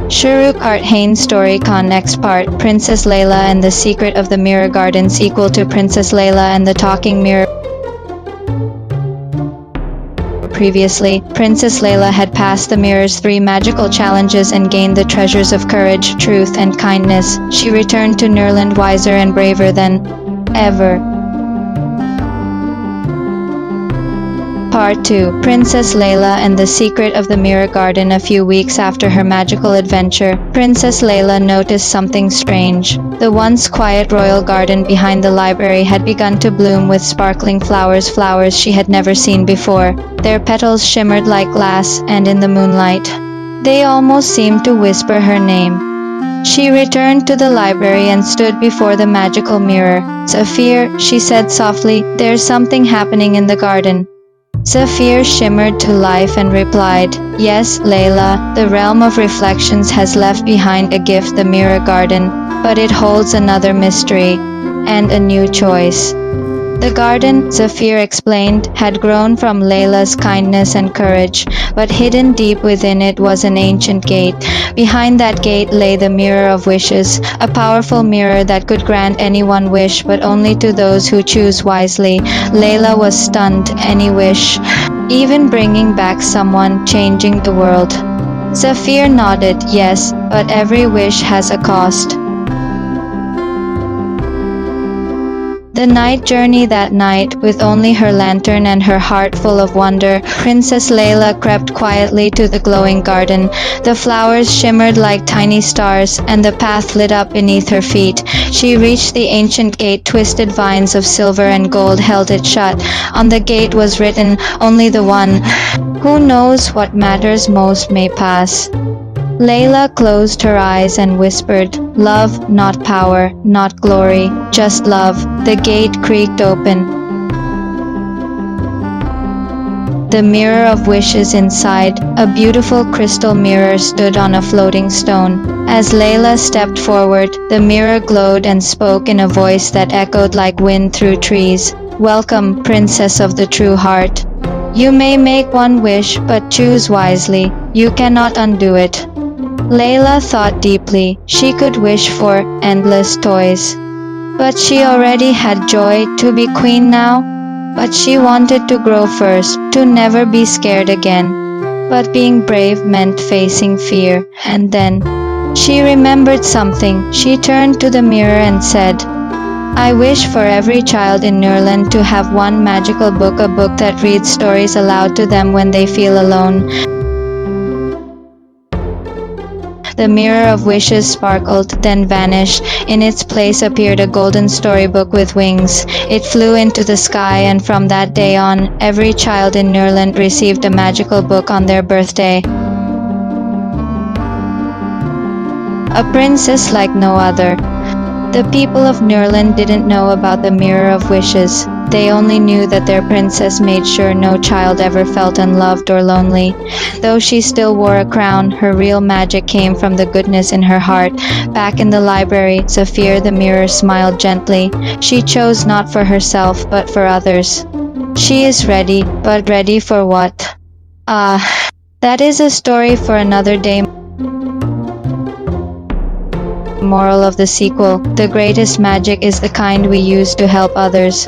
Shuruk Art Hain Story Con Next Part Princess Laila and the Secret of the Mirror Garden Sequel to Princess Laila and the Talking Mirror. Previously, Princess Laila had passed the mirror's 3 magical challenges and gained the treasures of courage, truth, and kindness. She returned to Nerland wiser and braver than ever. Part 2 Princess Laila and the Secret of the Mirror Garden. A few weeks after her magical adventure, Princess Laila noticed something strange. The once quiet royal garden behind the library had begun to bloom with sparkling flowers she had never seen before. Their petals shimmered like glass, and in the moonlight, they almost seemed to whisper her name. She returned to the library and stood before the magical mirror. "Zafir," she said softly, "there's something happening in the garden." Zafir shimmered to life and replied, "Yes, Laila, the realm of reflections has left behind a gift, the mirror garden, but it holds another mystery and a new choice." The garden, Zafir explained, had grown from Laila's kindness and courage, but hidden deep within it was an ancient gate. Behind that gate lay the Mirror of Wishes, a powerful mirror that could grant any one wish, but only to those who choose wisely. Laila was stunned. Any wish, even bringing back someone, changing the world. Zafir nodded. Yes, but every wish has a cost. The night journey that night, with only her lantern and her heart full of wonder, Princess Laila crept quietly to the glowing garden. The flowers shimmered like tiny stars, and the path lit up beneath her feet. She reached the ancient gate. Twisted vines of silver and gold held it shut. On the gate was written, "Only the one who knows what matters most may pass." Laila closed her eyes and whispered, "Love, not power, not glory, just love." The gate creaked open. The Mirror of Wishes inside, a beautiful crystal mirror, stood on a floating stone. As Laila stepped forward, the mirror glowed and spoke in a voice that echoed like wind through trees. "Welcome, Princess of the True Heart. You may make one wish, but choose wisely. You cannot undo it." Laila thought deeply. She could wish for endless toys, but she already had joy. To be queen now? But she wanted to grow first, to never be scared again. But being brave meant facing fear. And then she remembered something. She turned to the mirror and said, "I wish for every child in Nerland to have one magical book, a book that reads stories aloud to them when they feel alone." The Mirror of Wishes sparkled, then vanished. In its place appeared a golden storybook with wings. It flew into the sky, and from that day on, every child in Nerland received a magical book on their birthday. A princess like no other. The people of Nerland didn't know about the Mirror of Wishes. They only knew that their princess made sure no child ever felt unloved or lonely. Though she still wore a crown, her real magic came from the goodness in her heart. Back in the library, Zafir the mirror smiled gently. She chose not for herself, but for others. She is ready, but ready for what? That is a story for another day. Moral of the sequel: the greatest magic is the kind we use to help others.